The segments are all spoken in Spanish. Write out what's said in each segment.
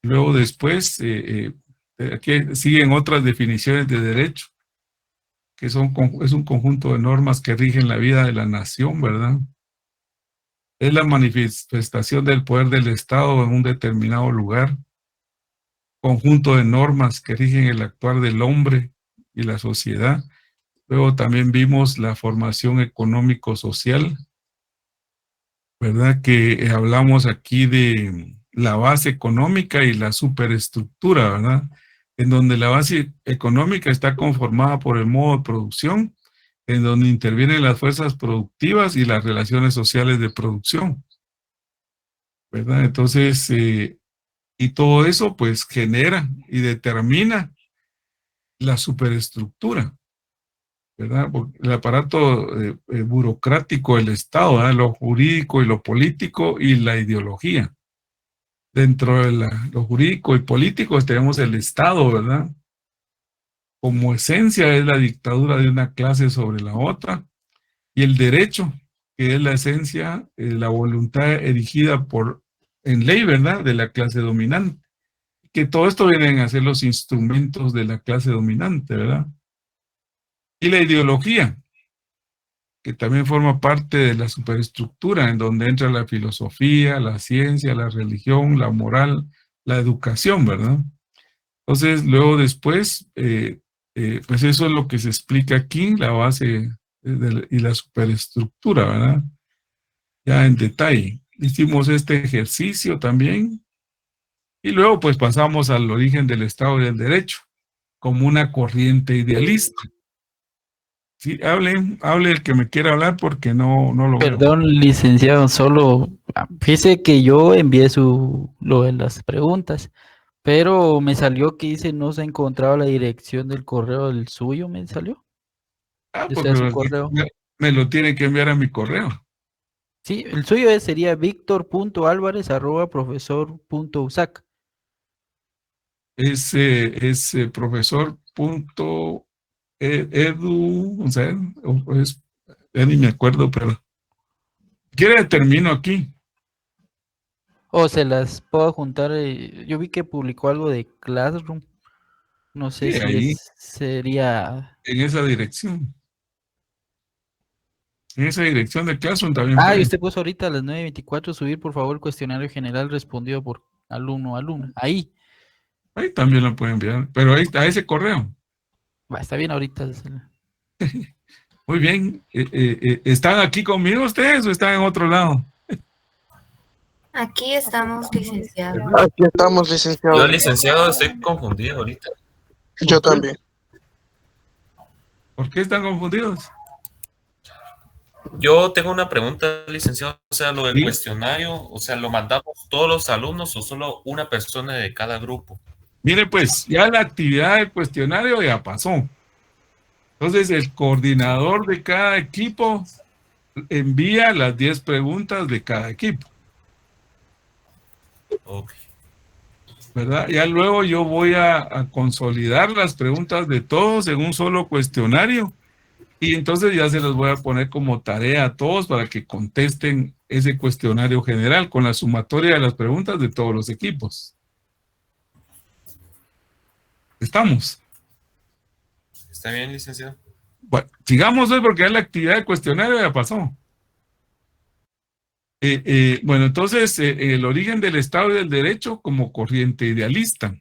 Luego después, aquí siguen otras definiciones de derecho, que es un conjunto de normas que rigen la vida de la nación, ¿verdad? Es la manifestación del poder del Estado en un determinado lugar, conjunto de normas que rigen el actuar del hombre y la sociedad. Luego también vimos la formación económico-social, ¿verdad? Que hablamos aquí de la base económica y la superestructura, ¿verdad? En donde la base económica está conformada por el modo de producción, en donde intervienen las fuerzas productivas y las relaciones sociales de producción, ¿verdad? Entonces, y todo eso pues genera y determina la superestructura, ¿verdad? Porque el aparato burocrático del Estado, ¿verdad? Lo jurídico y lo político y la ideología. Dentro de lo jurídico y político tenemos el Estado, ¿verdad? Como esencia es la dictadura de una clase sobre la otra, y el derecho, que es la esencia, la voluntad erigida en ley, ¿verdad? De la clase dominante. Que todo esto vienen a ser los instrumentos de la clase dominante, ¿verdad? Y la ideología, que también forma parte de la superestructura, en donde entra la filosofía, la ciencia, la religión, la moral, la educación, ¿verdad? Entonces, luego después, pues eso es lo que se explica aquí, la base y la superestructura, ¿verdad? Ya en detalle. Hicimos este ejercicio también y luego pues pasamos al origen del Estado y del Derecho como una corriente idealista. Sí, hable el que me quiera hablar porque no lo veo. Perdón, licenciado, solo fíjese que yo envié lo de las preguntas, pero me salió que dice no se ha encontrado la dirección del correo del suyo, me salió. Ah, O pues sea, su correo. me lo tiene que enviar a mi correo. Sí, el suyo sería victor.alvarez@profesor.usac. Es profesor punto edu, o sea, pues, ya ni me acuerdo, pero quiere termino aquí. O se las puedo juntar. Yo vi que publicó algo de Classroom. No sé Sí, si ahí, sería. en esa dirección. En esa dirección de Classroom también Ah, y puede. usted puso ahorita a las 9:24 subir, por favor, el cuestionario general respondido por alumno o alumna. Ahí. Ahí también lo puede enviar, pero ahí a ese correo. Va, está bien ahorita. Muy bien. ¿Están aquí conmigo ustedes o están en otro lado? Aquí estamos, licenciado. Aquí estamos, Yo, licenciado. licenciado, estoy confundido ahorita. Yo ¿Por qué? también. ¿Por qué están confundidos? Yo tengo una pregunta, licenciado. O sea, lo del Sí. cuestionario, o sea, ¿lo mandamos todos los alumnos o solo una persona de cada grupo? Mire, pues ya la actividad del cuestionario ya pasó. Entonces, el coordinador de cada equipo envía las 10 preguntas de cada equipo, Ok. ¿verdad? Ya luego yo voy a consolidar las preguntas de todos en un solo cuestionario y entonces ya se los voy a poner como tarea a todos para que contesten ese cuestionario general con la sumatoria de las preguntas de todos los equipos. ¿Estamos? ¿Está bien, licenciado? Bueno, sigamos hoy porque ya la actividad del cuestionario ya pasó. Bueno, entonces, el origen del Estado y del Derecho como corriente idealista.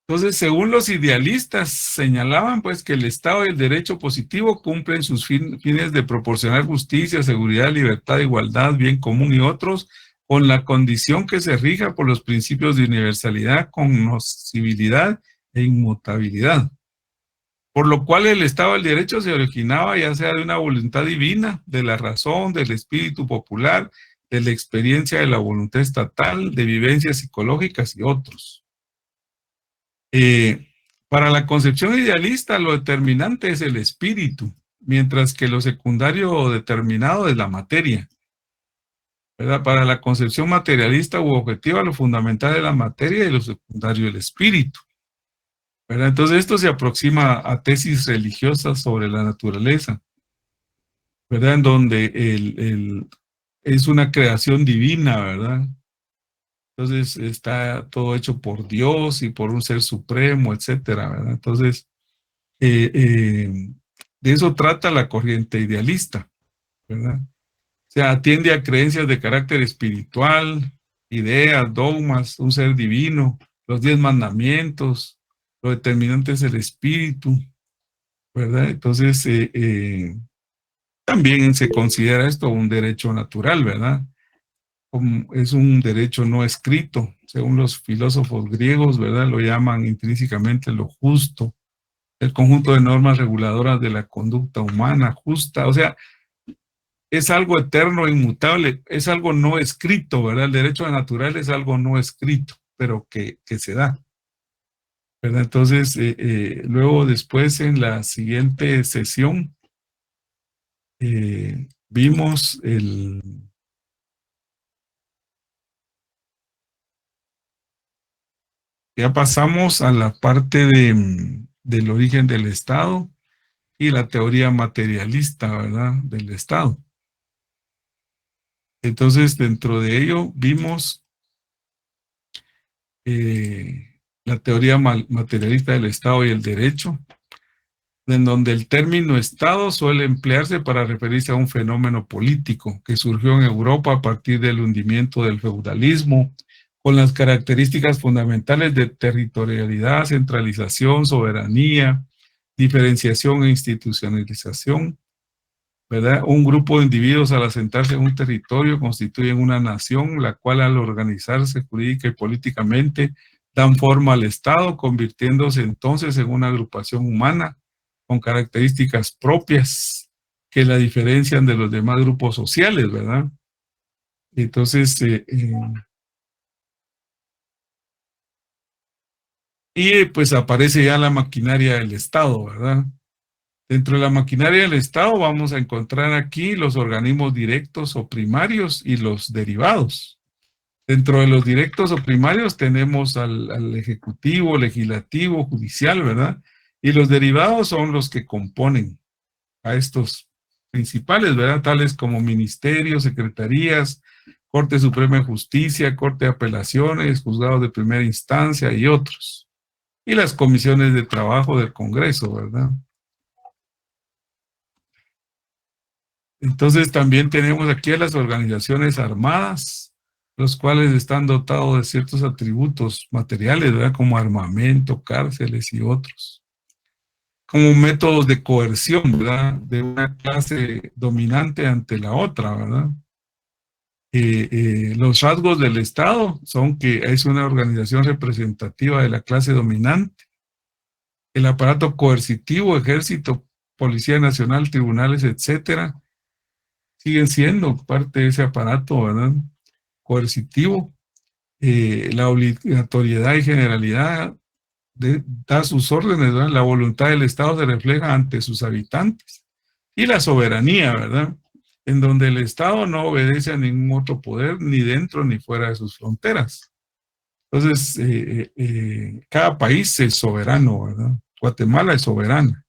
Entonces, según los idealistas, señalaban pues que el Estado y el derecho positivo cumplen sus fines de proporcionar justicia, seguridad, libertad, igualdad, bien común y otros, con la condición que se rija por los principios de universalidad, cognoscibilidad e inmutabilidad. Por lo cual el Estado del Derecho se originaba ya sea de una voluntad divina, de la razón, del espíritu popular, de la experiencia de la voluntad estatal, de vivencias psicológicas y otros. Para la concepción idealista, lo determinante es el espíritu, mientras que lo secundario o determinado es la materia, ¿verdad? Para la concepción materialista u objetiva, lo fundamental es la materia y lo secundario el espíritu, ¿verdad? Entonces esto se aproxima a tesis religiosas sobre la naturaleza, ¿verdad? En donde es una creación divina, ¿verdad? Entonces está todo hecho por Dios y por un ser supremo, etcétera, ¿verdad? Entonces, de eso trata la corriente idealista, ¿verdad? O sea, atiende a creencias de carácter espiritual, ideas, dogmas, un ser divino, los 10 mandamientos, lo determinante es el espíritu, ¿verdad? Entonces, también se considera esto un derecho natural, ¿verdad? Es un derecho no escrito, según los filósofos griegos, ¿verdad? Lo llaman intrínsecamente lo justo, el conjunto de normas reguladoras de la conducta humana justa, o sea, es algo eterno, inmutable, es algo no escrito, ¿verdad? El derecho natural es algo no escrito, pero que se da, ¿verdad? Entonces, luego después en la siguiente sesión vimos ya pasamos a la parte del origen del Estado y la teoría materialista, ¿verdad? Del Estado. Entonces, dentro de ello vimos la teoría materialista del Estado y el derecho, en donde el término Estado suele emplearse para referirse a un fenómeno político que surgió en Europa a partir del hundimiento del feudalismo, con las características fundamentales de territorialidad, centralización, soberanía, diferenciación e institucionalización, ¿verdad? Un grupo de individuos al asentarse en un territorio constituyen una nación, la cual al organizarse jurídica y políticamente dan forma al Estado, convirtiéndose entonces en una agrupación humana con características propias que la diferencian de los demás grupos sociales, ¿verdad? Entonces, pues aparece ya la maquinaria del Estado, ¿verdad? Dentro de la maquinaria del Estado vamos a encontrar aquí los organismos directos o primarios y los derivados. Dentro de los directos o primarios tenemos al ejecutivo, legislativo, judicial, ¿verdad? Y los derivados son los que componen a estos principales, ¿verdad? Tales como ministerios, secretarías, Corte Suprema de Justicia, Corte de Apelaciones, juzgados de primera instancia y otros. Y las comisiones de trabajo del Congreso, ¿verdad? Entonces también tenemos aquí a las organizaciones armadas, los cuales están dotados de ciertos atributos materiales, ¿verdad? Como armamento, cárceles y otros. Como métodos de coerción, ¿verdad? De una clase dominante ante la otra, ¿verdad? Los rasgos del Estado son que es una organización representativa de la clase dominante, el aparato coercitivo, ejército, Policía Nacional, tribunales, etcétera, siguen siendo parte de ese aparato, ¿verdad? Coercitivo, la obligatoriedad y generalidad da sus órdenes, ¿verdad? La voluntad del Estado se refleja ante sus habitantes. Y la soberanía, ¿verdad? En donde el Estado no obedece a ningún otro poder, ni dentro ni fuera de sus fronteras. Entonces, cada país es soberano, ¿verdad? Guatemala es soberana.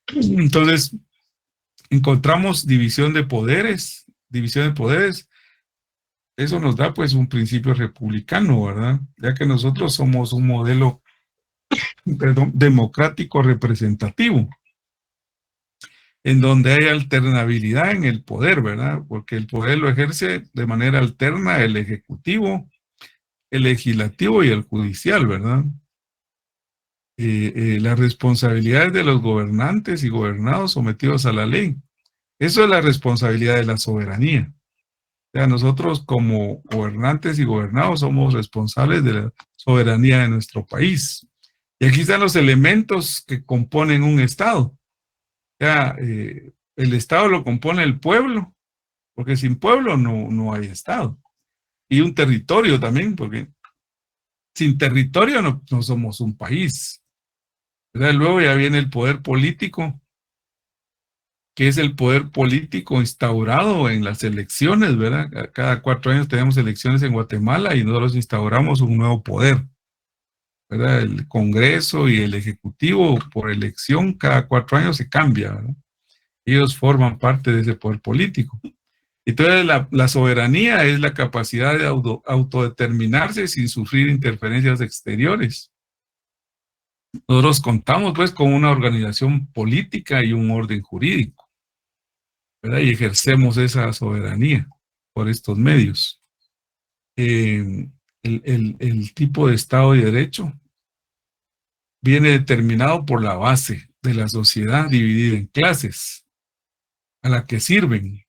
Entonces, encontramos división de poderes, eso nos da pues un principio republicano, ¿verdad? Ya que nosotros somos un modelo, perdón, democrático representativo, en donde hay alternabilidad en el poder, ¿verdad? Porque el poder lo ejerce de manera alterna el ejecutivo, el legislativo y el judicial, ¿verdad? Las responsabilidades de los gobernantes y gobernados sometidos a la ley. Eso es la responsabilidad de la soberanía. O sea, nosotros como gobernantes y gobernados somos responsables de la soberanía de nuestro país. Y aquí están los elementos que componen un Estado. O sea, el Estado lo compone el pueblo, porque sin pueblo no hay Estado. Y un territorio también, porque sin territorio no somos un país, ¿verdad? Luego ya viene el poder político, que es el poder político instaurado en las elecciones, ¿verdad? Cada 4 años tenemos elecciones en Guatemala y nosotros instauramos un nuevo poder, ¿verdad? El Congreso y el Ejecutivo por elección cada 4 años se cambia, ¿verdad? Ellos forman parte de ese poder político. Entonces, la soberanía es la capacidad de autodeterminarse sin sufrir interferencias exteriores. Nosotros contamos, pues, con una organización política y un orden jurídico, ¿verdad? Y ejercemos esa soberanía por estos medios. El tipo de Estado de Derecho viene determinado por la base de la sociedad dividida en clases, a la que sirven,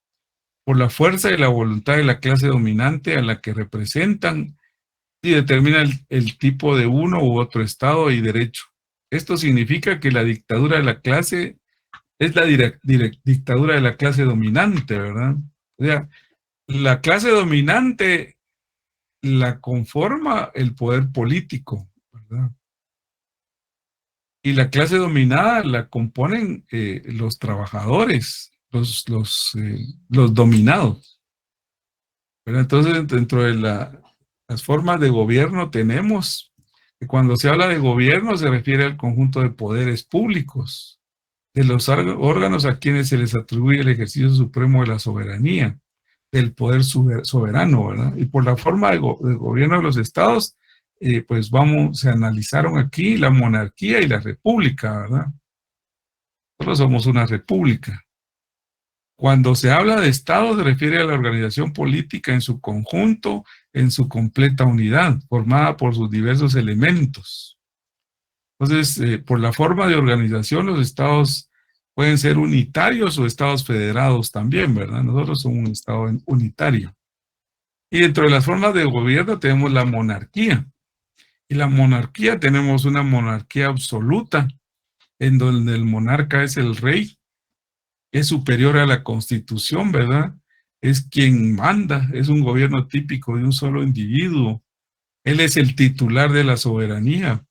por la fuerza y la voluntad de la clase dominante a la que representan, y determina el tipo de uno u otro Estado y derecho. Esto significa que la dictadura de la clase es la dictadura de la clase dominante, ¿verdad? O sea, la clase dominante la conforma el poder político, ¿verdad? Y la clase dominada la componen los trabajadores, los dominados, ¿verdad? Entonces, dentro de las formas de gobierno tenemos que cuando se habla de gobierno se refiere al conjunto de poderes públicos, de los órganos a quienes se les atribuye el ejercicio supremo de la soberanía, del poder soberano, ¿verdad? Y por la forma de gobierno de los estados, pues se analizaron aquí la monarquía y la república, ¿verdad? Nosotros somos una república. Cuando se habla de Estado se refiere a la organización política en su conjunto, en su completa unidad, formada por sus diversos elementos. Entonces, por la forma de organización, los estados pueden ser unitarios o estados federados también, ¿verdad? Nosotros somos un estado unitario. Y dentro de las formas de gobierno tenemos la monarquía. Y la monarquía, tenemos una monarquía absoluta, en donde el monarca es el rey, es superior a la Constitución, ¿verdad? Es quien manda, es un gobierno típico de un solo individuo. Él es el titular de la soberanía.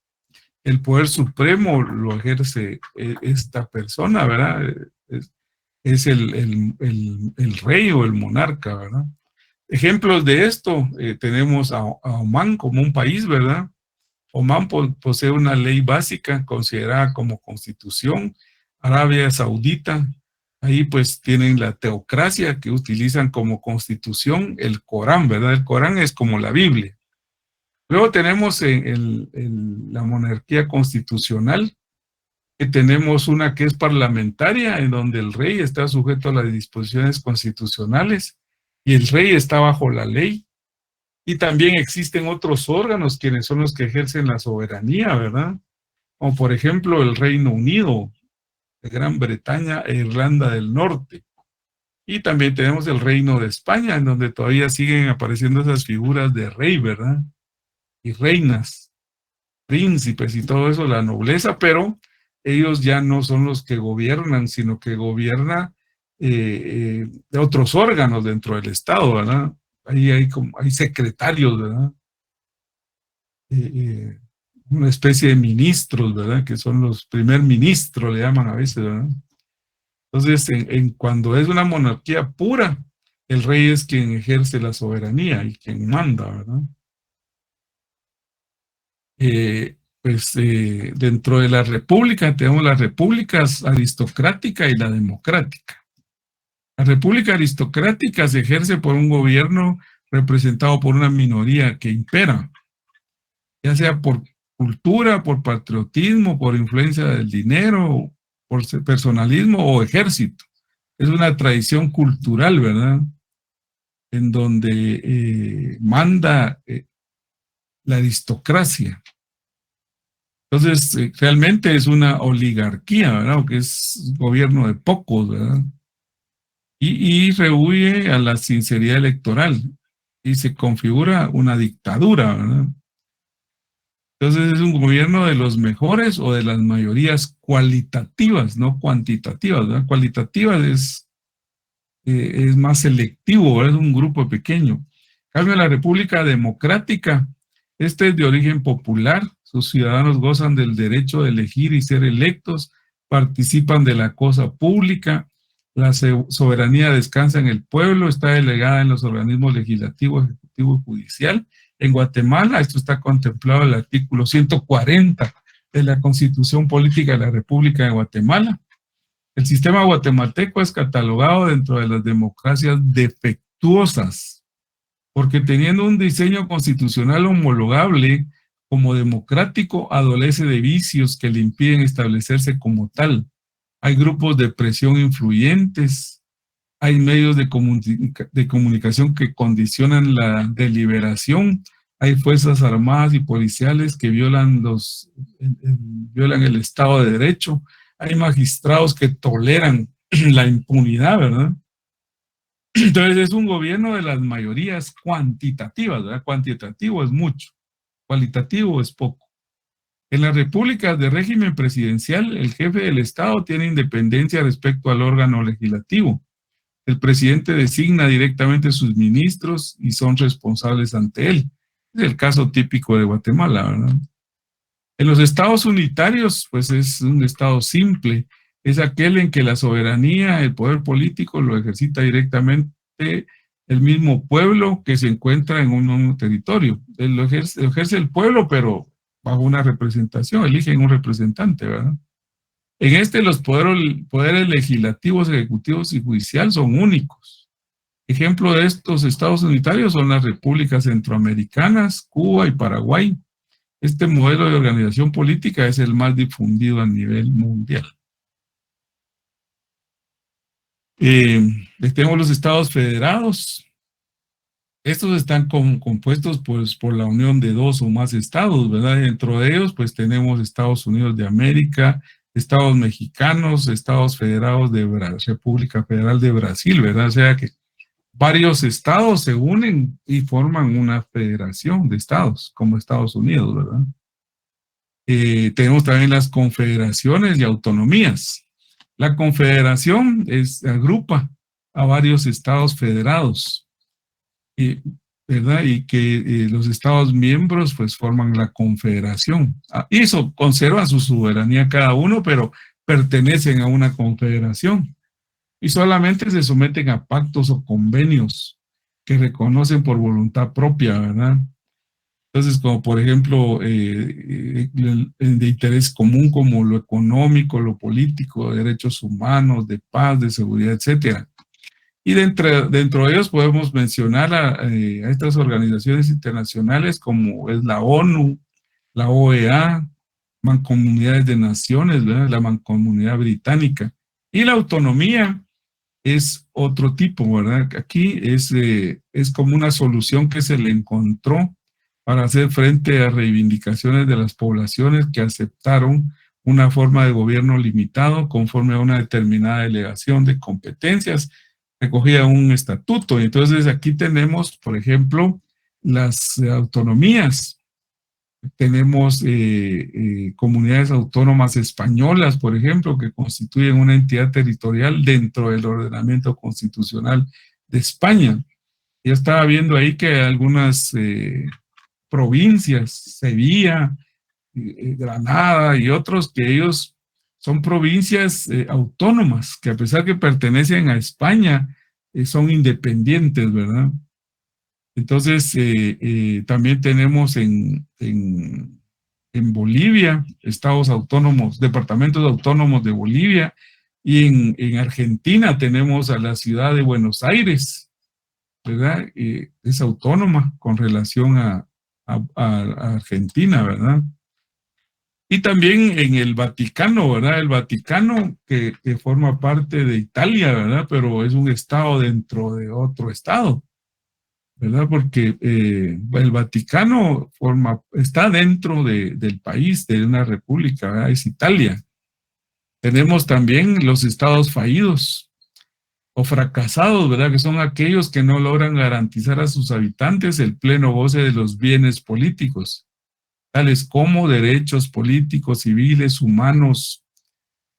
El poder supremo lo ejerce esta persona, ¿verdad? Es el rey o el monarca, ¿verdad? Ejemplos de esto, tenemos a Omán como un país, ¿verdad? Omán posee una ley básica considerada como constitución. Arabia Saudita, ahí pues tienen la teocracia que utilizan como constitución el Corán, ¿verdad? El Corán es como la Biblia. Luego tenemos la monarquía constitucional, que tenemos una que es parlamentaria, en donde el rey está sujeto a las disposiciones constitucionales y el rey está bajo la ley. Y también existen otros órganos quienes son los que ejercen la soberanía, ¿verdad? Como por ejemplo el Reino Unido, de Gran Bretaña e Irlanda del Norte. Y también tenemos el Reino de España, en donde todavía siguen apareciendo esas figuras de rey, ¿verdad? Y reinas, príncipes y todo eso, la nobleza, pero ellos ya no son los que gobiernan, sino que gobierna otros órganos dentro del Estado, ¿verdad? Ahí hay secretarios, ¿verdad? Una especie de ministros, ¿verdad? Que son los primer ministros, le llaman a veces, ¿verdad? Entonces, cuando es una monarquía pura, el rey es quien ejerce la soberanía y quien manda, ¿verdad? Dentro de la república tenemos las repúblicas aristocrática y la democrática. La república aristocrática se ejerce por un gobierno representado por una minoría que impera, ya sea por cultura, por patriotismo, por influencia del dinero, por personalismo o ejército. Es una tradición cultural, ¿verdad? En donde manda la aristocracia. Entonces, realmente es una oligarquía, ¿verdad? Que es gobierno de pocos, ¿verdad? Y rehuye a la sinceridad electoral y se configura una dictadura, ¿verdad? Entonces es un gobierno de los mejores o de las mayorías cualitativas, no cuantitativas, ¿verdad? Cualitativas es más selectivo, ¿verdad? Es un grupo pequeño. En cambio, la República Democrática, este es de origen popular, sus ciudadanos gozan del derecho de elegir y ser electos, participan de la cosa pública, la soberanía descansa en el pueblo, está delegada en los organismos legislativo, ejecutivo y judicial. En Guatemala, esto está contemplado en el artículo 140 de la Constitución Política de la República de Guatemala. El sistema guatemalteco es catalogado dentro de las democracias defectuosas, porque teniendo un diseño constitucional homologable como democrático, adolece de vicios que le impiden establecerse como tal. Hay grupos de presión influyentes, hay medios de comunicación que condicionan la deliberación, hay fuerzas armadas y policiales que violan el Estado de Derecho, hay magistrados que toleran la impunidad, ¿verdad? Entonces es un gobierno de las mayorías cuantitativas, ¿verdad? Cuantitativo es mucho, cualitativo es poco. En las repúblicas de régimen presidencial, el jefe del Estado tiene independencia respecto al órgano legislativo. El presidente designa directamente sus ministros y son responsables ante él. Es el caso típico de Guatemala, ¿verdad? En los estados unitarios, pues es un estado simple. Es aquel en que la soberanía, el poder político lo ejercita directamente el mismo pueblo que se encuentra en un mismo territorio. Lo ejerce el pueblo, pero bajo una representación, eligen un representante, ¿verdad? En este los poderes legislativos, ejecutivos y judicial son únicos. Ejemplo de estos estados unitarios son las repúblicas centroamericanas, Cuba y Paraguay. Este modelo de organización política es el más difundido a nivel mundial. Tenemos los estados federados. Estos están compuestos pues, por la unión de dos o más estados, ¿verdad? Dentro de ellos pues tenemos Estados Unidos de América, estados mexicanos, estados federados de República Federal de Brasil, ¿verdad? O sea que varios estados se unen y forman una federación de estados, como Estados Unidos, ¿verdad? Tenemos también las confederaciones y autonomías. La confederación agrupa a varios estados federados, ¿verdad? Y que los estados miembros pues forman la confederación. Y eso conservan su soberanía cada uno, pero pertenecen a una confederación. Y solamente se someten a pactos o convenios que reconocen por voluntad propia, ¿verdad? Entonces, como por ejemplo, de interés común como lo económico, lo político, derechos humanos, de paz, de seguridad, etcétera. Y dentro de ellos podemos mencionar a estas organizaciones internacionales como es la ONU, la OEA, Mancomunidades de Naciones, ¿verdad? La Mancomunidad Británica. Y la autonomía es otro tipo, ¿verdad? Aquí es como una solución que se le encontró para hacer frente a reivindicaciones de las poblaciones que aceptaron una forma de gobierno limitado conforme a una determinada delegación de competencias recogida en un estatuto. Entonces aquí tenemos, por ejemplo, las autonomías. Tenemos comunidades autónomas españolas, por ejemplo, que constituyen una entidad territorial dentro del ordenamiento constitucional de España. Ya estaba viendo ahí que algunas provincias, Sevilla, Granada y otros, que ellos son provincias autónomas, que a pesar que pertenecen a España, son independientes, ¿verdad? Entonces, también tenemos en Bolivia, estados autónomos, departamentos autónomos de Bolivia, y en Argentina tenemos a la ciudad de Buenos Aires, ¿verdad? Es autónoma con relación a Argentina, ¿verdad? Y también en el Vaticano, ¿verdad? El Vaticano que forma parte de Italia, ¿verdad? Pero es un estado dentro de otro estado, ¿verdad? Porque el Vaticano está dentro del país, de una república, ¿verdad? Es Italia. Tenemos también los estados fallidos o fracasados, ¿verdad? Que son aquellos que no logran garantizar a sus habitantes el pleno goce de los bienes políticos, tales como derechos políticos, civiles, humanos,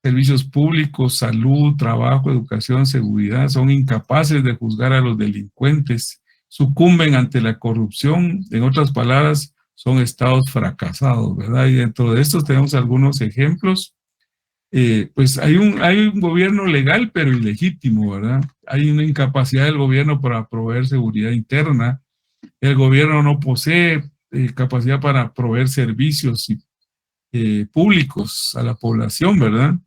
servicios públicos, salud, trabajo, educación, seguridad. Son incapaces de juzgar a los delincuentes, sucumben ante la corrupción. En otras palabras, son estados fracasados, ¿verdad? Y dentro de estos tenemos algunos ejemplos. Pues hay un gobierno legal, pero ilegítimo, ¿verdad? Hay una incapacidad del gobierno para proveer seguridad interna. El gobierno no posee capacidad para proveer servicios públicos a la población, ¿verdad?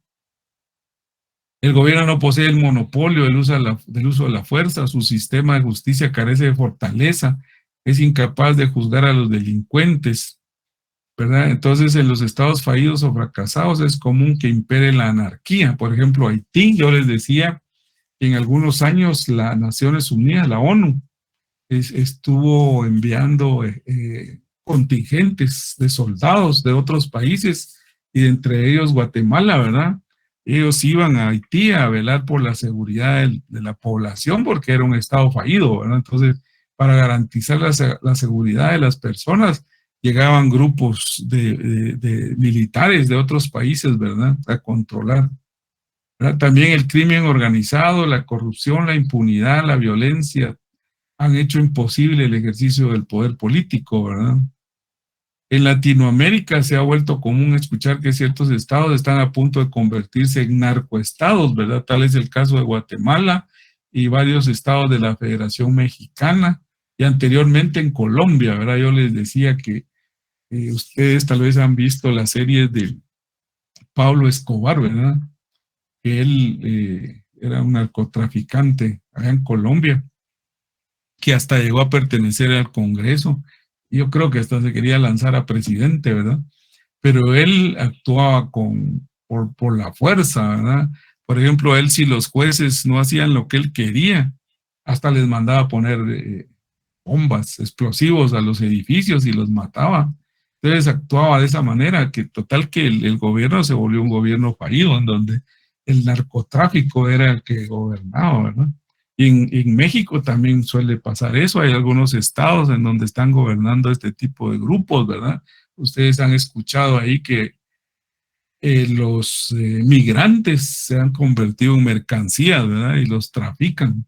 El gobierno no posee el monopolio del uso de la fuerza, su sistema de justicia carece de fortaleza, es incapaz de juzgar a los delincuentes, ¿verdad? Entonces, en los estados fallidos o fracasados es común que impere la anarquía. Por ejemplo, Haití, yo les decía que en algunos años las Naciones Unidas, la ONU, estuvo enviando contingentes de soldados de otros países y de entre ellos Guatemala, ¿verdad? Ellos iban a Haití a velar por la seguridad de la población porque era un estado fallido, ¿verdad? Entonces, para garantizar la seguridad de las personas, llegaban grupos de militares de otros países, ¿verdad? A controlar, ¿verdad? También el crimen organizado, la corrupción, la impunidad, la violencia, han hecho imposible el ejercicio del poder político, ¿verdad? En Latinoamérica se ha vuelto común escuchar que ciertos estados están a punto de convertirse en narcoestados, ¿verdad? Tal es el caso de Guatemala y varios estados de la Federación Mexicana y anteriormente en Colombia, ¿verdad? Yo les decía que ustedes tal vez han visto las series de Pablo Escobar, ¿verdad? Que él era un narcotraficante allá en Colombia, que hasta llegó a pertenecer al Congreso. Yo creo que hasta se quería lanzar a presidente, ¿verdad? Pero él actuaba por la fuerza, ¿verdad? Por ejemplo, él, si los jueces no hacían lo que él quería, hasta les mandaba poner bombas, explosivos a los edificios y los mataba. Entonces actuaba de esa manera, que total que el gobierno se volvió un gobierno fallido, en donde el narcotráfico era el que gobernaba, ¿verdad? Y en México también suele pasar eso. Hay algunos estados en donde están gobernando este tipo de grupos, ¿verdad? Ustedes han escuchado ahí que los migrantes se han convertido en mercancías, ¿verdad? Y los trafican,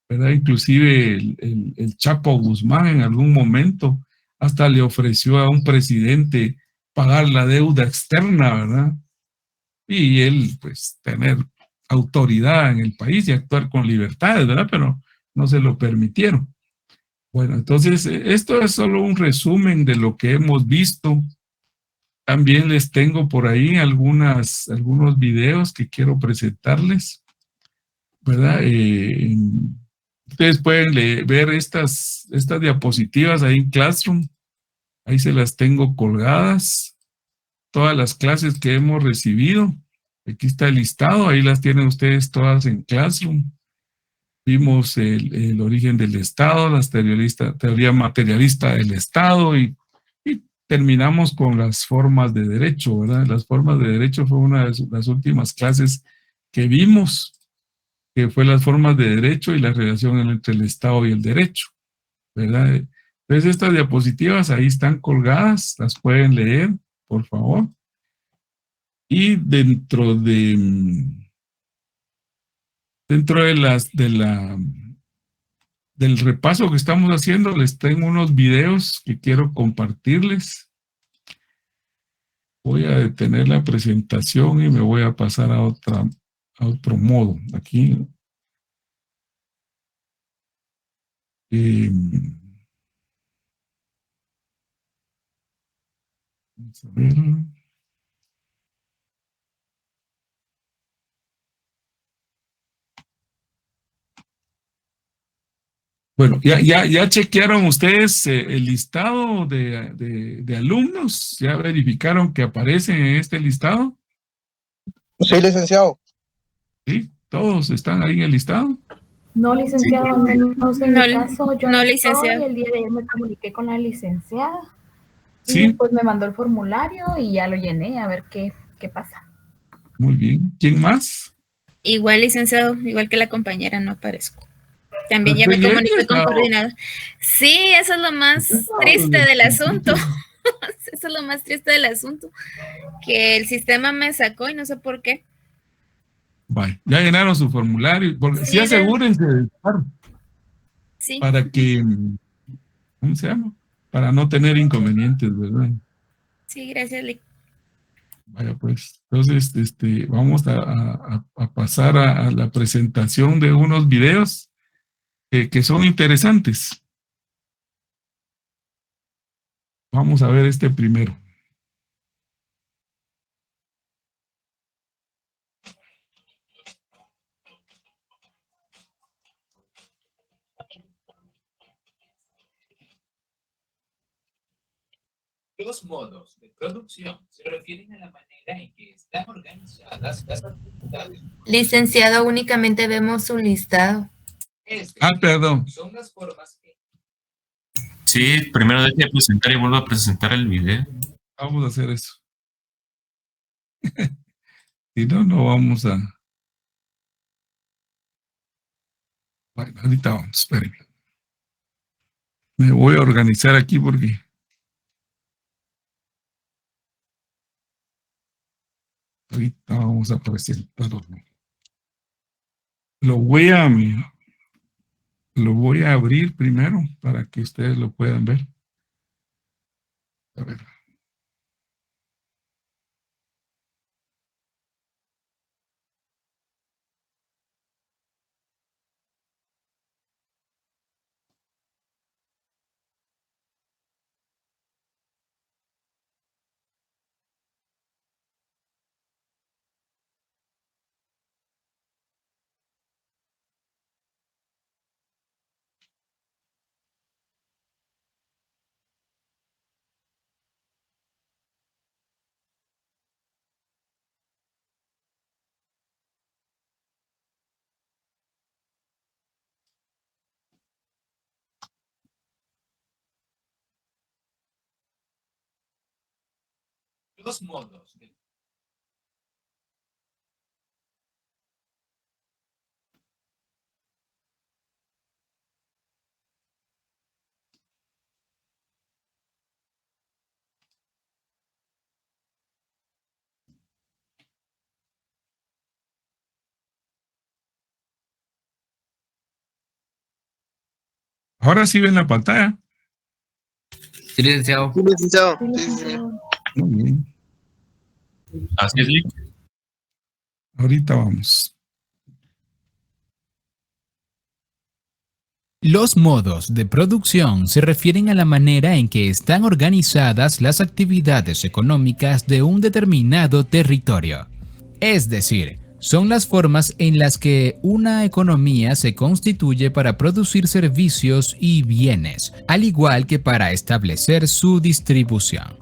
¿verdad? Inclusive el Chapo Guzmán en algún momento hasta le ofreció a un presidente pagar la deuda externa, ¿verdad? Y él, pues, tener autoridad en el país y actuar con libertades, ¿verdad? Pero no se lo permitieron. Bueno, entonces, esto es solo un resumen de lo que hemos visto. También les tengo por ahí algunos videos que quiero presentarles, ¿verdad? Ustedes pueden ver estas diapositivas ahí en Classroom. Ahí se las tengo colgadas. Todas las clases que hemos recibido. Aquí está el listado, ahí las tienen ustedes todas en Classroom. Vimos el origen del Estado, teoría materialista del Estado y terminamos con las formas de derecho, ¿verdad? Las formas de derecho fue una de las últimas clases que vimos, que fue las formas de derecho y la relación entre el Estado y el derecho, ¿verdad? Entonces estas diapositivas ahí están colgadas, las pueden leer, por favor. Y dentro del repaso que estamos haciendo, les tengo unos videos que quiero compartirles. Voy a detener la presentación y me voy a pasar a otro modo. Aquí. Vamos a ver. Bueno, ya chequearon ustedes el listado de alumnos, ya verificaron que aparecen en este listado, Sí, licenciado. ¿sí? Todos están ahí en el listado. No, licenciado, al menos en No, mi caso, yo no, no licenciado. estoy. El día de ayer me comuniqué con la licenciada y Sí, pues me mandó el formulario y ya lo llené, a ver qué pasa. muy bien. ¿Quién más? Igual, licenciado, igual que la compañera, no aparezco. También ya ¿Estoy me comuniqué con leyendo? coordinador. Sí, eso es lo más triste del asunto. Eso es lo más triste del asunto. Que el sistema me sacó y no sé por qué. Vale, ya llenaron su formulario. Sí, asegúrense de estar Sí. para que, ¿cómo se llama? Para no tener inconvenientes, ¿verdad? Sí, gracias, Lic. Vaya, pues, entonces, vamos a pasar a la presentación de unos videos que son interesantes. Vamos a ver este primero. Los modos de producción se refieren a la manera en que están organizadas las actividades. Licenciado, únicamente vemos su listado. Perdón. Son las formas que... Sí, primero deje de presentar y vuelvo a presentar el video. Vamos a hacer eso. Si no, no vamos a... Bueno, ahorita vamos, espérenme. Me voy a organizar aquí porque... Ahorita vamos a presentarlo. Lo voy a abrir primero para que ustedes lo puedan ver. A ver. Los modos de... Ahora sí ven la pantalla. Sí, licenciado. Sí, licenciado. Sí, sí. Muy bien. Así es, Lick. Ahorita vamos. Los modos de producción se refieren a la manera en que están organizadas las actividades económicas de un determinado territorio. Es decir, son las formas en las que una economía se constituye para producir servicios y bienes, al igual que para establecer su distribución.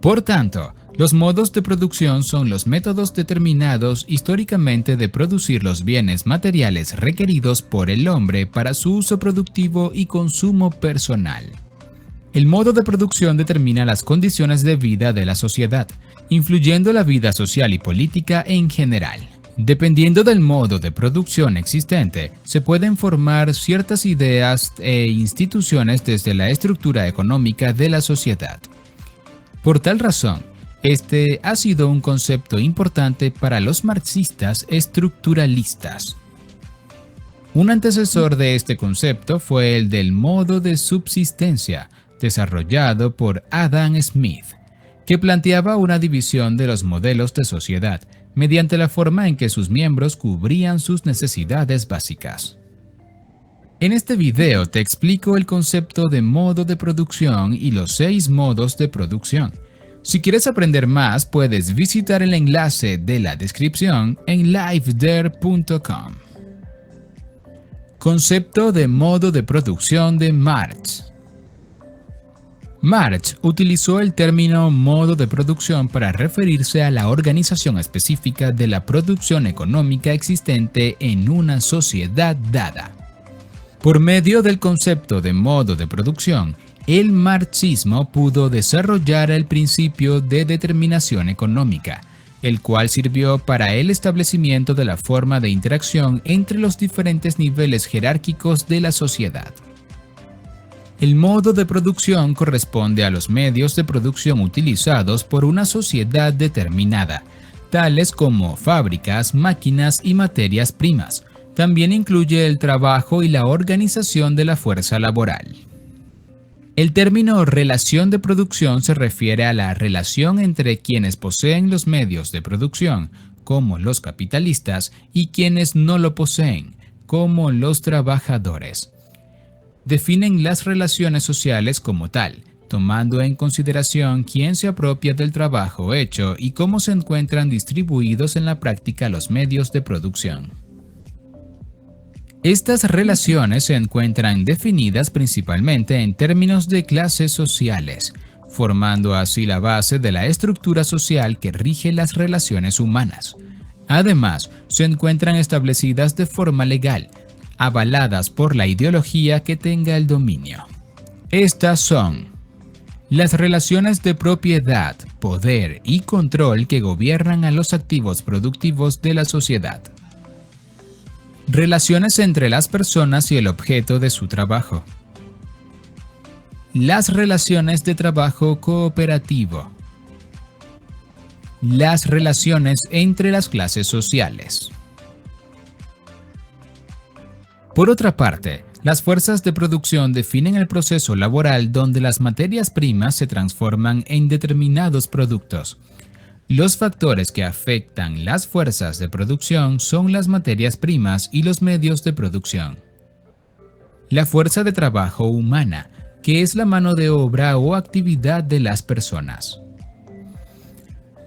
Por tanto, los modos de producción son los métodos determinados históricamente de producir los bienes materiales requeridos por el hombre para su uso productivo y consumo personal. El modo de producción determina las condiciones de vida de la sociedad, influyendo la vida social y política en general. Dependiendo del modo de producción existente, se pueden formar ciertas ideas e instituciones desde la estructura económica de la sociedad. Por tal razón, este ha sido un concepto importante para los marxistas estructuralistas. Un antecesor de este concepto fue el del modo de subsistencia, desarrollado por Adam Smith, que planteaba una división de los modelos de sociedad mediante la forma en que sus miembros cubrían sus necesidades básicas. En este video te explico el concepto de modo de producción y los 6 modos de producción. Si quieres aprender más, puedes visitar el enlace de la descripción en liveder.com. Concepto de modo de producción de Marx. Marx utilizó el término modo de producción para referirse a la organización específica de la producción económica existente en una sociedad dada. Por medio del concepto de modo de producción, el marxismo pudo desarrollar el principio de determinación económica, el cual sirvió para el establecimiento de la forma de interacción entre los diferentes niveles jerárquicos de la sociedad. El modo de producción corresponde a los medios de producción utilizados por una sociedad determinada, tales como fábricas, máquinas y materias primas. También incluye el trabajo y la organización de la fuerza laboral. El término relación de producción se refiere a la relación entre quienes poseen los medios de producción, como los capitalistas, y quienes no lo poseen, como los trabajadores. Definen las relaciones sociales como tal, tomando en consideración quién se apropia del trabajo hecho y cómo se encuentran distribuidos en la práctica los medios de producción. Estas relaciones se encuentran definidas principalmente en términos de clases sociales, formando así la base de la estructura social que rige las relaciones humanas. Además, se encuentran establecidas de forma legal, avaladas por la ideología que tenga el dominio. Estas son las relaciones de propiedad, poder y control que gobiernan a los activos productivos de la sociedad. Relaciones entre las personas y el objeto de su trabajo. Las relaciones de trabajo cooperativo. Las relaciones entre las clases sociales. Por otra parte, las fuerzas de producción definen el proceso laboral donde las materias primas se transforman en determinados productos. Los factores que afectan las fuerzas de producción son las materias primas y los medios de producción. La fuerza de trabajo humana, que es la mano de obra o actividad de las personas.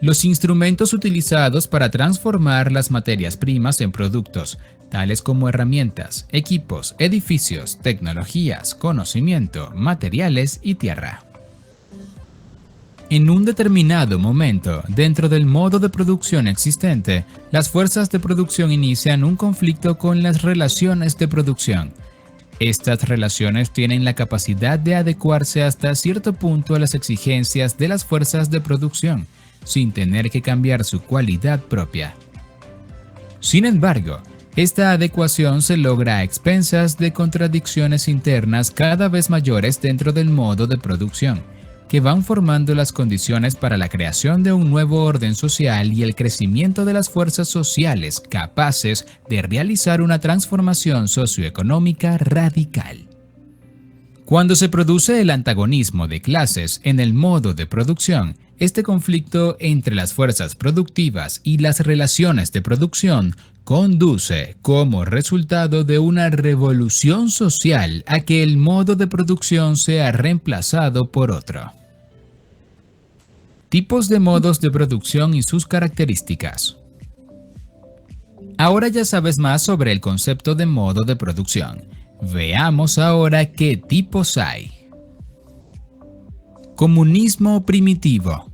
Los instrumentos utilizados para transformar las materias primas en productos, tales como herramientas, equipos, edificios, tecnologías, conocimiento, materiales y tierra. En un determinado momento, dentro del modo de producción existente, las fuerzas de producción inician un conflicto con las relaciones de producción. Estas relaciones tienen la capacidad de adecuarse hasta cierto punto a las exigencias de las fuerzas de producción, sin tener que cambiar su cualidad propia. Sin embargo, esta adecuación se logra a expensas de contradicciones internas cada vez mayores dentro del modo de producción, que van formando las condiciones para la creación de un nuevo orden social y el crecimiento de las fuerzas sociales capaces de realizar una transformación socioeconómica radical. Cuando se produce el antagonismo de clases en el modo de producción, este conflicto entre las fuerzas productivas y las relaciones de producción conduce como resultado de una revolución social a que el modo de producción sea reemplazado por otro. Tipos de modos de producción y sus características. Ahora ya sabes más sobre el concepto de modo de producción. Veamos ahora qué tipos hay. Comunismo primitivo.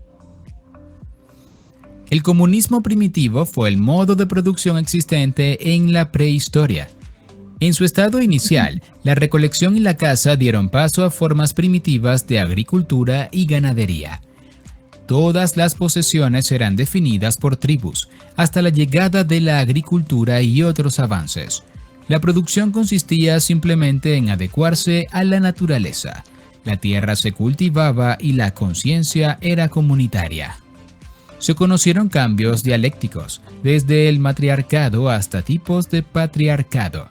El comunismo primitivo fue el modo de producción existente en la prehistoria. En su estado inicial, la recolección y la caza dieron paso a formas primitivas de agricultura y ganadería. Todas las posesiones eran definidas por tribus, hasta la llegada de la agricultura y otros avances. La producción consistía simplemente en adecuarse a la naturaleza. La tierra se cultivaba y la conciencia era comunitaria. Se conocieron cambios dialécticos, desde el matriarcado hasta tipos de patriarcado.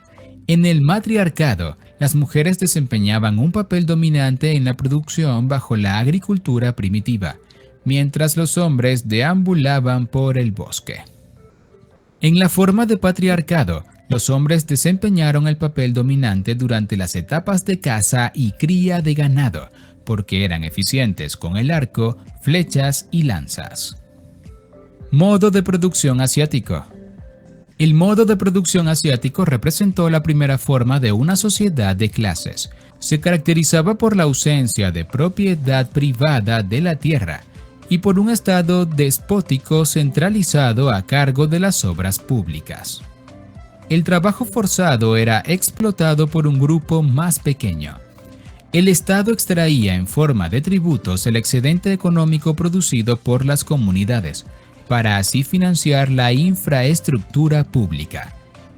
En el matriarcado, las mujeres desempeñaban un papel dominante en la producción bajo la agricultura primitiva, mientras los hombres deambulaban por el bosque. En la forma de patriarcado, los hombres desempeñaron el papel dominante durante las etapas de caza y cría de ganado, porque eran eficientes con el arco, flechas y lanzas. Modo de producción asiático. El modo de producción asiático representó la primera forma de una sociedad de clases. Se caracterizaba por la ausencia de propiedad privada de la tierra y por un estado despótico centralizado a cargo de las obras públicas. El trabajo forzado era explotado por un grupo más pequeño. El Estado extraía en forma de tributos el excedente económico producido por las comunidades, para así financiar la infraestructura pública.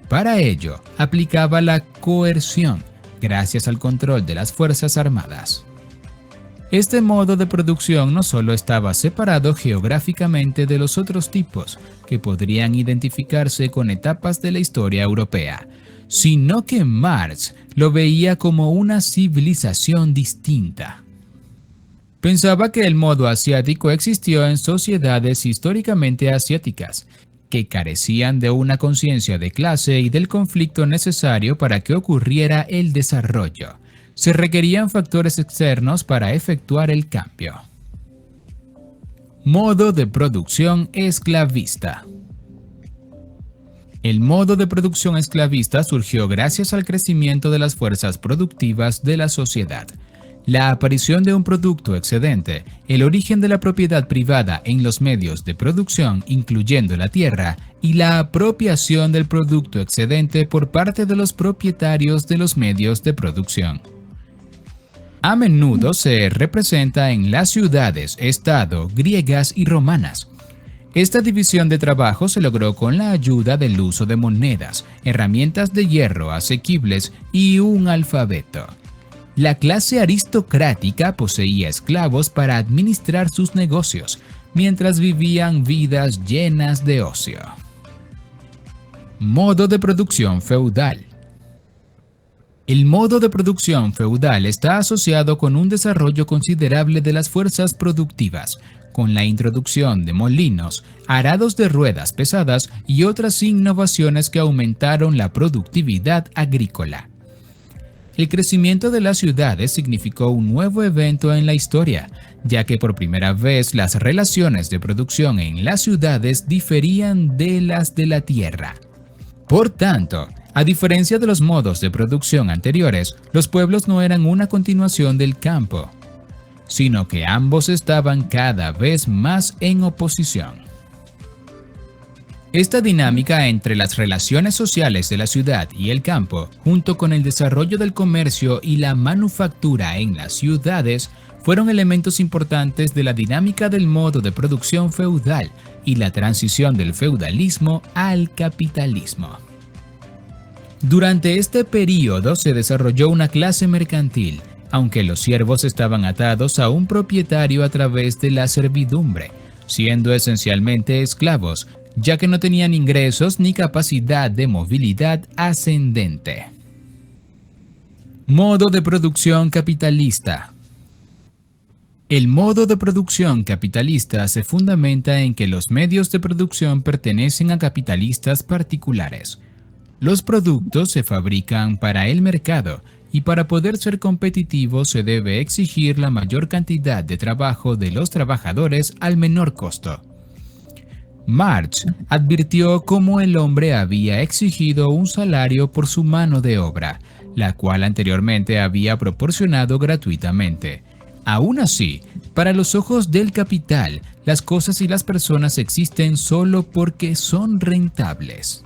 Para ello, aplicaba la coerción, gracias al control de las Fuerzas Armadas. Este modo de producción no solo estaba separado geográficamente de los otros tipos, que podrían identificarse con etapas de la historia europea, sino que Marx lo veía como una civilización distinta. Pensaba que el modo asiático existió en sociedades históricamente asiáticas, que carecían de una conciencia de clase y del conflicto necesario para que ocurriera el desarrollo. Se requerían factores externos para efectuar el cambio. Modo de producción esclavista. El modo de producción esclavista surgió gracias al crecimiento de las fuerzas productivas de la sociedad. la aparición de un producto excedente, el origen de la propiedad privada en los medios de producción, incluyendo la tierra, y la apropiación del producto excedente por parte de los propietarios de los medios de producción. A menudo se representa en las ciudades-estado griegas y romanas. Esta división de trabajo se logró con la ayuda del uso de monedas, herramientas de hierro asequibles y un alfabeto. La clase aristocrática poseía esclavos para administrar sus negocios, mientras vivían vidas llenas de ocio. Modo de producción feudal. El modo de producción feudal está asociado con un desarrollo considerable de las fuerzas productivas, con la introducción de molinos, arados de ruedas pesadas y otras innovaciones que aumentaron la productividad agrícola. El crecimiento de las ciudades significó un nuevo evento en la historia, ya que por primera vez las relaciones de producción en las ciudades diferían de las de la tierra. Por tanto, a diferencia de los modos de producción anteriores, los pueblos no eran una continuación del campo, sino que ambos estaban cada vez más en oposición. Esta dinámica entre las relaciones sociales de la ciudad y el campo, junto con el desarrollo del comercio y la manufactura en las ciudades, fueron elementos importantes de la dinámica del modo de producción feudal y la transición del feudalismo al capitalismo. Durante este período se desarrolló una clase mercantil, aunque los siervos estaban atados a un propietario a través de la servidumbre, siendo esencialmente esclavos, ya que no tenían ingresos ni capacidad de movilidad ascendente. Modo de producción capitalista. El modo de producción capitalista se fundamenta en que los medios de producción pertenecen a capitalistas particulares. Los productos se fabrican para el mercado y para poder ser competitivos se debe exigir la mayor cantidad de trabajo de los trabajadores al menor costo. Marx advirtió cómo el hombre había exigido un salario por su mano de obra, la cual anteriormente había proporcionado gratuitamente. Aún así, para los ojos del capital, las cosas y las personas existen solo porque son rentables.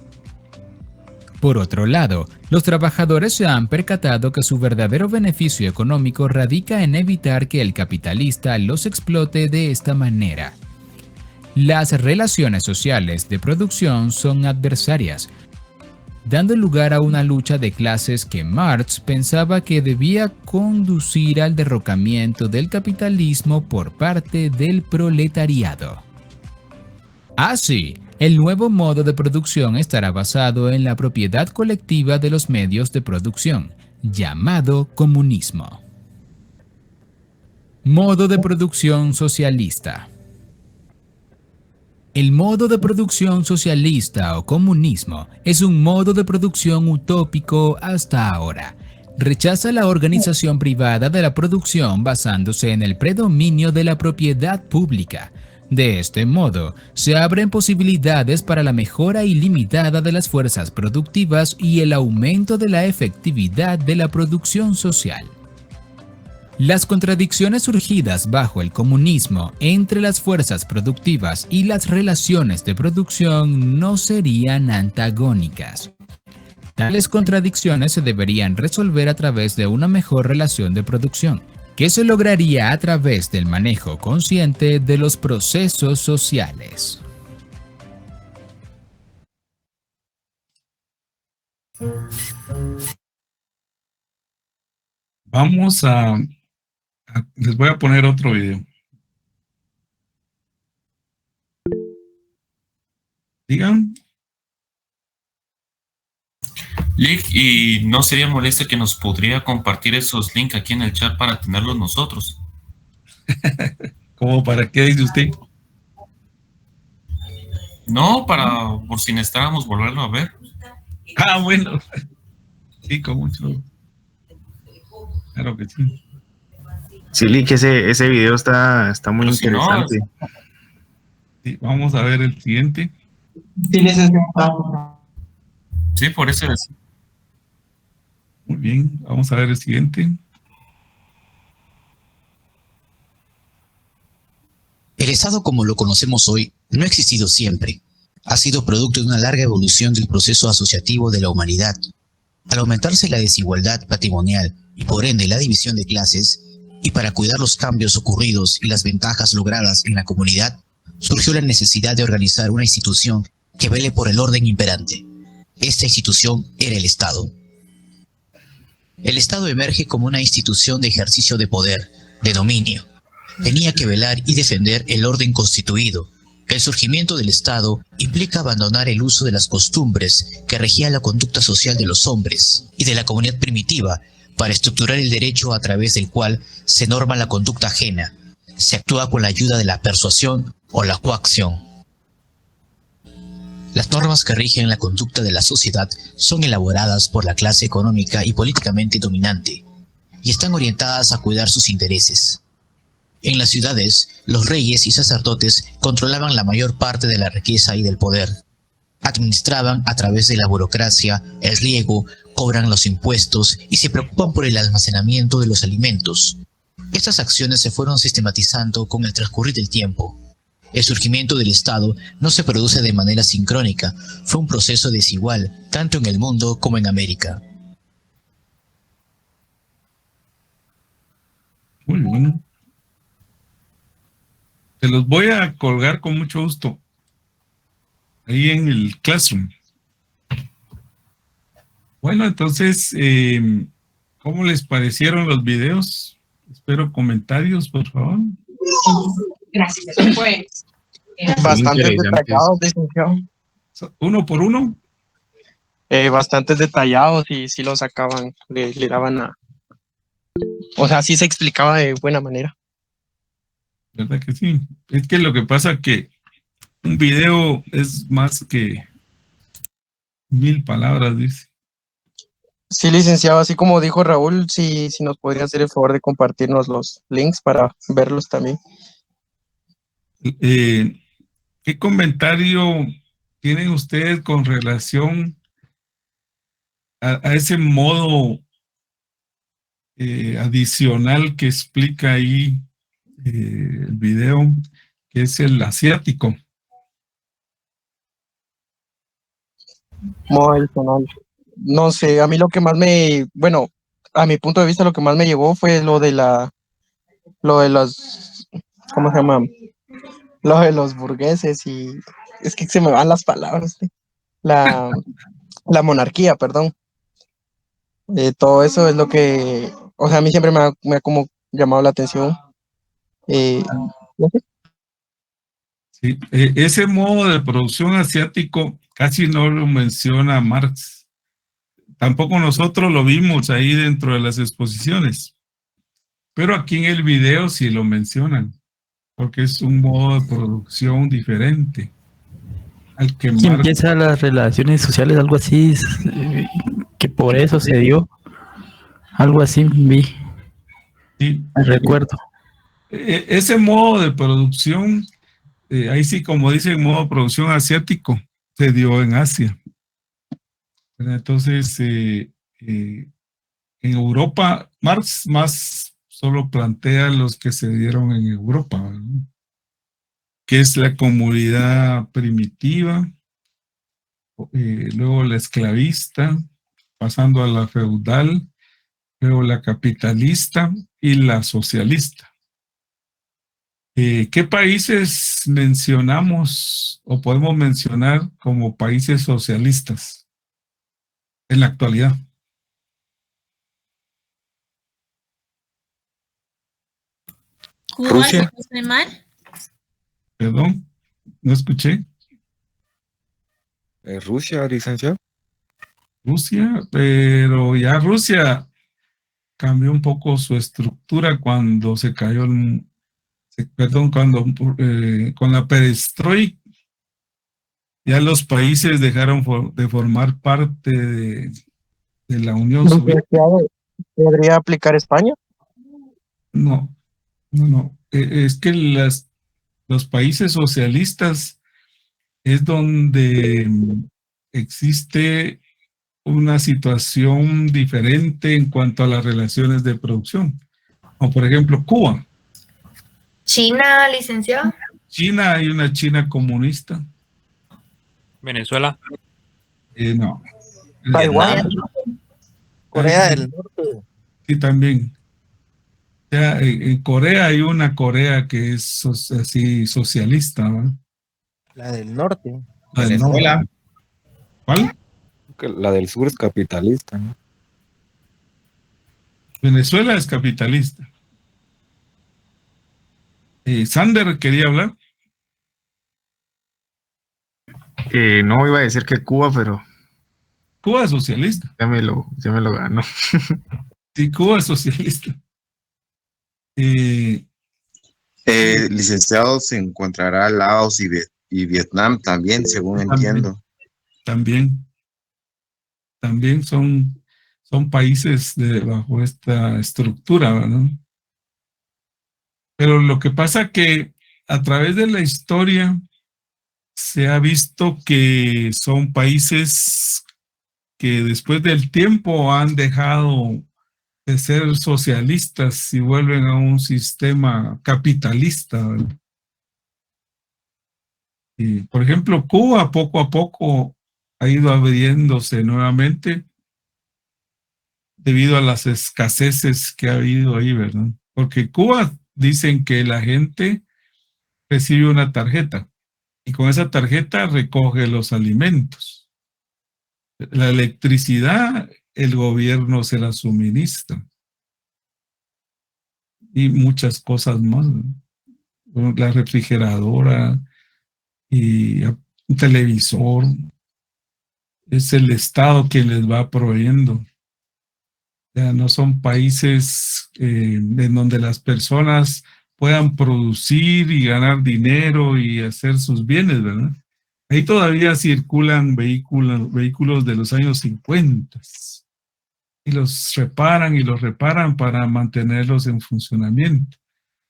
Por otro lado, los trabajadores se han percatado que su verdadero beneficio económico radica en evitar que el capitalista los explote de esta manera. Las relaciones sociales de producción son adversarias, dando lugar a una lucha de clases que Marx pensaba que debía conducir al derrocamiento del capitalismo por parte del proletariado. Así, el nuevo modo de producción estará basado en la propiedad colectiva de los medios de producción, llamado comunismo. Modo de producción socialista. El modo de producción socialista o comunismo es un modo de producción utópico hasta ahora. Rechaza la organización privada de la producción basándose en el predominio de la propiedad pública. De este modo, se abren posibilidades para la mejora ilimitada de las fuerzas productivas y el aumento de la efectividad de la producción social. Las contradicciones surgidas bajo el comunismo entre las fuerzas productivas y las relaciones de producción no serían antagónicas. Tales contradicciones se deberían resolver a través de una mejor relación de producción, que se lograría a través del manejo consciente de los procesos sociales. Vamos les voy a poner otro video. Digan. Lick, ¿y no sería molesto que nos podría compartir esos links aquí en el chat para tenerlos nosotros? ¿Cómo para qué dice usted? No, por si necesitáramos volverlo a ver. Ah, bueno. Sí, con mucho. Claro que sí. Sí, Lick, ese video está muy interesante. No, sí, vamos a ver el siguiente. Sí, por eso es. Muy bien, vamos a ver el siguiente. Estado como lo conocemos hoy no ha existido siempre. Ha sido producto de una larga evolución del proceso asociativo de la humanidad. Al aumentarse la desigualdad patrimonial y por ende la división de clases, y para cuidar los cambios ocurridos y las ventajas logradas en la comunidad, surgió la necesidad de organizar una institución que vele por el orden imperante. Esta institución era el Estado. El Estado emerge como una institución de ejercicio de poder, de dominio. Tenía que velar y defender el orden constituido. El surgimiento del Estado implica abandonar el uso de las costumbres que regían la conducta social de los hombres y de la comunidad primitiva para estructurar el derecho a través del cual se norma la conducta ajena. Se actúa con la ayuda de la persuasión o la coacción. Las normas que rigen la conducta de la sociedad son elaboradas por la clase económica y políticamente dominante y están orientadas a cuidar sus intereses. En las ciudades, los reyes y sacerdotes controlaban la mayor parte de la riqueza y del poder. Administraban a través de la burocracia el riego, cobran los impuestos y se preocupan por el almacenamiento de los alimentos. Estas acciones se fueron sistematizando con el transcurrir del tiempo. El surgimiento del Estado no se produce de manera sincrónica, fue un proceso desigual, tanto en el mundo como en América. Muy bien. Se los voy a colgar con mucho gusto ahí en el Classroom. Bueno, entonces, ¿cómo les parecieron los videos? Espero comentarios, por favor. Gracias. Pues, Bastante detallados, licenciado. ¿Uno por uno? Bastante detallados y sí lo sacaban, le daban a... O sea, sí se explicaba de buena manera. ¿Verdad que sí? Es que lo que pasa es que un video es más que 1000 palabras, dice. Sí, licenciado, así como dijo Raúl, sí nos podría hacer el favor de compartirnos los links para verlos también. ¿Qué comentario tienen ustedes con relación a ese modo adicional que explica ahí el video, que es el asiático? Modo adicional. No sé, a mí lo que más bueno, a mi punto de vista lo que más me llevó fue lo de los, ¿cómo se llama? Lo de los burgueses y es que se me van las palabras. La monarquía, perdón. Todo eso es lo que, o sea, a mí siempre me ha como llamado la atención. No sé. Sí, ese modo de producción asiático casi no lo menciona Marx. Tampoco nosotros lo vimos ahí dentro de las exposiciones. Pero aquí en el video sí lo mencionan, porque es un modo de producción diferente al que Y empieza las relaciones sociales, algo así, que por eso se dio. Algo así vi. Sí. Me recuerdo. Ese modo de producción, ahí sí, como dice, modo de producción asiático, se dio en Asia. Entonces, en Europa, Marx más solo plantea los que se dieron en Europa, ¿no? Que es la comunidad primitiva, luego la esclavista, pasando a la feudal, luego la capitalista y la socialista. ¿Qué países mencionamos o podemos mencionar como países socialistas en la actualidad? Rusia. Perdón, no escuché. Rusia, licenciado. Rusia, pero ya Rusia cambió un poco su estructura cuando se cayó con la perestroika, ya los países dejaron de formar parte de la Unión Soviética. ¿Podría aplicar España? No. Es que los países socialistas es donde existe una situación diferente en cuanto a las relaciones de producción. Como por ejemplo Cuba. China, licenciado. China, hay una China comunista. Venezuela. No. Taiwán. Corea del Norte. Sí, también. O sea, en Corea hay una Corea que es así socialista, ¿no? La del norte. La del Venezuela. norte. ¿Cuál? La del sur es capitalista, ¿no? Venezuela es capitalista. Sander quería hablar. No iba a decir que Cuba, pero Cuba es socialista. ya me lo ganó. Sí, Cuba es socialista. Licenciado, se encontrará Laos y Vietnam también, según entiendo. También son países bajo esta estructura, ¿verdad? Pero lo que pasa que a través de la historia se ha visto que son países que después del tiempo han dejado de ser socialistas y vuelven a un sistema capitalista, ¿verdad? Y, por ejemplo, Cuba poco a poco ha ido abriéndose nuevamente debido a las escaseces que ha habido ahí, ¿verdad? Porque Cuba dicen que la gente recibe una tarjeta y con esa tarjeta recoge los alimentos. La electricidad, el gobierno se la suministra. Y muchas cosas más, ¿no? La refrigeradora y un televisor. Es el Estado quien les va proveyendo. Ya no son países en donde las personas puedan producir y ganar dinero y hacer sus bienes, ¿verdad? Ahí todavía circulan vehículos de los años 50 y los reparan para mantenerlos en funcionamiento,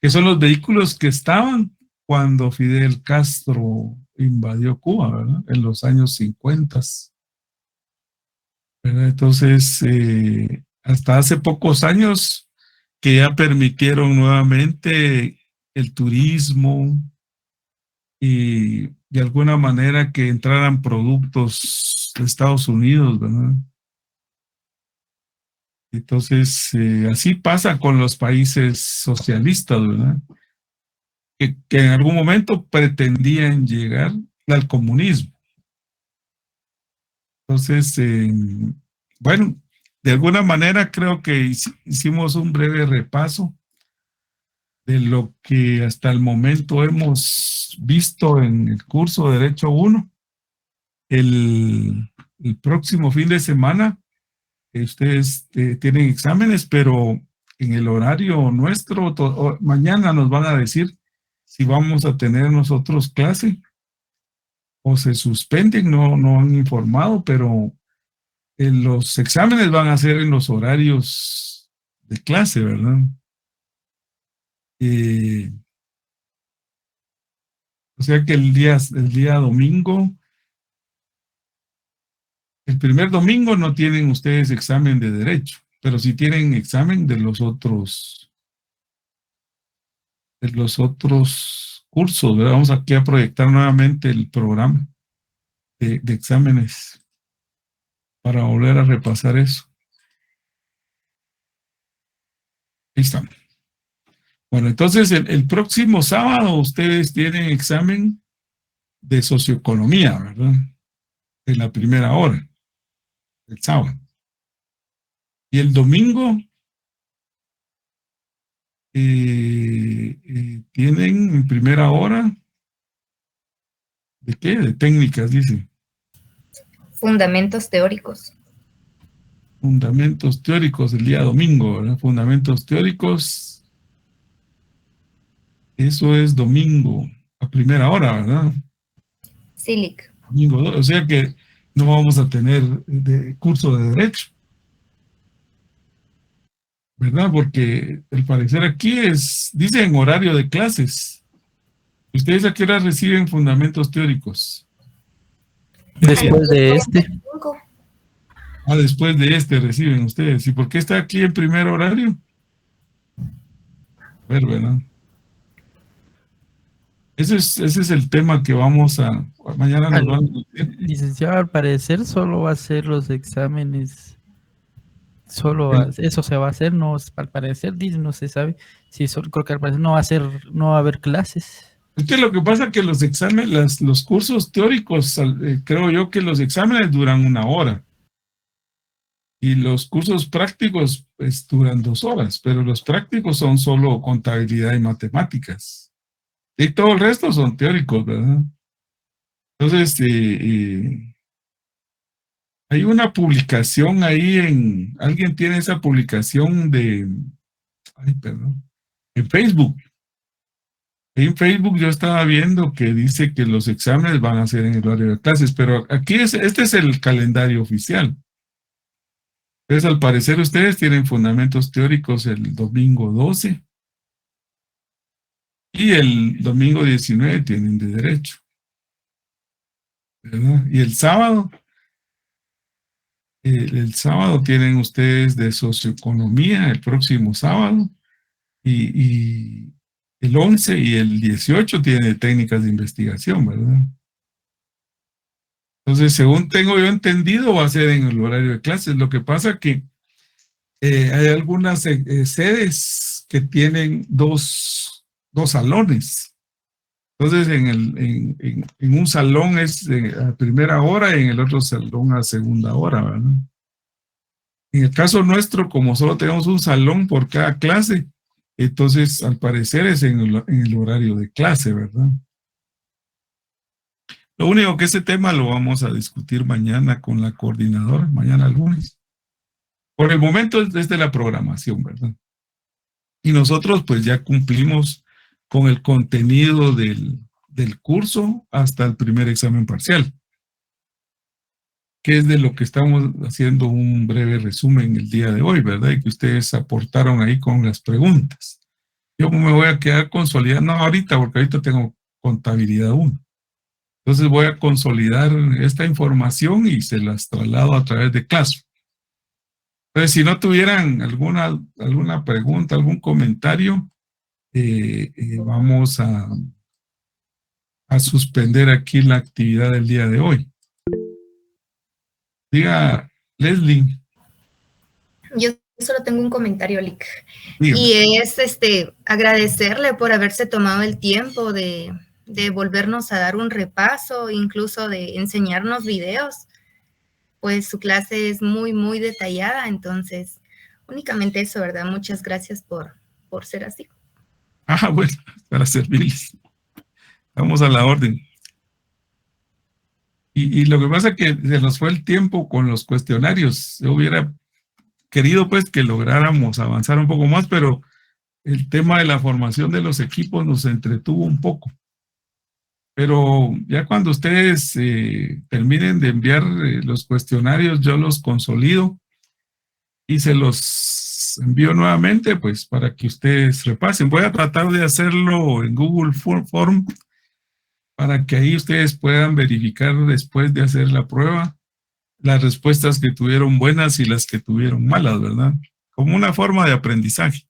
que son los vehículos que estaban cuando Fidel Castro invadió Cuba, ¿verdad? En los años 50. ¿Verdad? Entonces, hasta hace pocos años que ya permitieron nuevamente el turismo y de alguna manera que entraran productos de Estados Unidos, ¿verdad? Entonces, así pasa con los países socialistas, ¿verdad? Que en algún momento pretendían llegar al comunismo. Entonces, bueno, de alguna manera creo que hicimos un breve repaso de lo que hasta el momento hemos visto en el curso de Derecho 1. El próximo fin de semana ustedes tienen exámenes, pero en el horario nuestro, mañana nos van a decir si vamos a tener nosotros clase o se suspenden, no han informado, pero los exámenes van a ser en los horarios de clase, ¿verdad? O sea que el día domingo, el primer domingo no tienen ustedes examen de derecho, pero sí tienen examen de los otros cursos, ¿verdad? Vamos aquí a proyectar nuevamente el programa de exámenes para volver a repasar eso. Ahí estamos. Bueno, entonces el próximo sábado ustedes tienen examen de socioeconomía, ¿verdad? En la primera hora, el sábado. Y el domingo tienen en primera hora, ¿de qué? De técnicas, dice. Fundamentos teóricos. Fundamentos teóricos el día domingo, ¿verdad? Fundamentos teóricos. Eso es domingo, a primera hora, ¿verdad? SILIC. Domingo, o sea que no vamos a tener curso de derecho, ¿verdad? Porque el parecer aquí dice en horario de clases. ¿Ustedes a qué hora reciben fundamentos teóricos? Después de este. Después de este reciben ustedes. ¿Y por qué está aquí en primer horario? A ver, ¿verdad? Ese es el tema que vamos a... Mañana nos van a discutir. Licenciado, al parecer solo va a hacer los exámenes. Eso se va a hacer, no, al parecer, no se sabe. Sí, creo que al parecer no va a haber clases. Es que lo que pasa es que los exámenes, los cursos teóricos, creo yo que los exámenes duran 1 hora. Y los cursos prácticos pues, duran 2 horas, pero los prácticos son solo contabilidad y matemáticas. Y todo el resto son teóricos, ¿verdad? Entonces, hay una publicación ahí alguien tiene esa publicación en Facebook. En Facebook yo estaba viendo que dice que los exámenes van a ser en el horario de clases, pero aquí este es el calendario oficial. Entonces, al parecer, ustedes tienen fundamentos teóricos el domingo 12 y el domingo 19 tienen de derecho, ¿verdad? Y el sábado, el sábado tienen ustedes de socioeconomía, el próximo sábado, y el 11 y el 18 tienen de técnicas de investigación, ¿verdad? Entonces, según tengo yo entendido, va a ser en el horario de clases. Lo que pasa que hay algunas sedes que tienen dos salones. Entonces, en un salón es a primera hora y en el otro salón a segunda hora, ¿verdad? En el caso nuestro, como solo tenemos un salón por cada clase, entonces, al parecer es en el horario de clase, ¿verdad? Lo único que ese tema lo vamos a discutir mañana con la coordinadora, mañana lunes. Por el momento es desde la programación, ¿verdad? Y nosotros pues ya cumplimos con el contenido del curso hasta el primer examen parcial, que es de lo que estamos haciendo un breve resumen el día de hoy, ¿verdad? Y que ustedes aportaron ahí con las preguntas. Yo me voy a quedar consolidando, no ahorita, porque ahorita tengo contabilidad 1. Entonces voy a consolidar esta información y se las traslado a través de Classroom. Entonces, si no tuvieran alguna pregunta, algún comentario, vamos a suspender aquí la actividad del día de hoy. Diga, Leslie. Yo solo tengo un comentario, Lick. Dígame. Y es agradecerle por haberse tomado el tiempo de volvernos a dar un repaso, incluso de enseñarnos videos. Pues su clase es muy, muy detallada, entonces únicamente eso, ¿verdad? Muchas gracias por ser así. Bueno, para servirles. Vamos a la orden. Y lo que pasa es que se nos fue el tiempo con los cuestionarios. Yo hubiera querido pues que lográramos avanzar un poco más, pero el tema de la formación de los equipos nos entretuvo un poco. Pero ya cuando ustedes terminen de enviar los cuestionarios, yo los consolido y se los envío nuevamente, pues para que ustedes repasen. Voy a tratar de hacerlo en Google Form para que ahí ustedes puedan verificar después de hacer la prueba las respuestas que tuvieron buenas y las que tuvieron malas, ¿verdad? Como una forma de aprendizaje.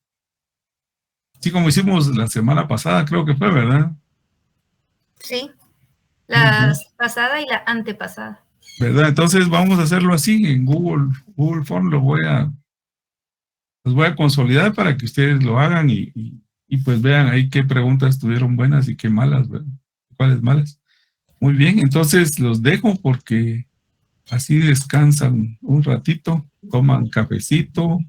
Así como hicimos la semana pasada, creo que fue, ¿verdad? Sí, la pasada y la antepasada. ¿Verdad? Entonces vamos a hacerlo así en Google Form, los voy a consolidar para que ustedes lo hagan y pues vean ahí qué preguntas tuvieron buenas y qué malas, ¿verdad? ¿Cuáles malas? Muy bien, entonces los dejo porque así descansan un ratito, toman cafecito,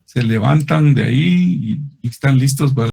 se levantan de ahí y están listos para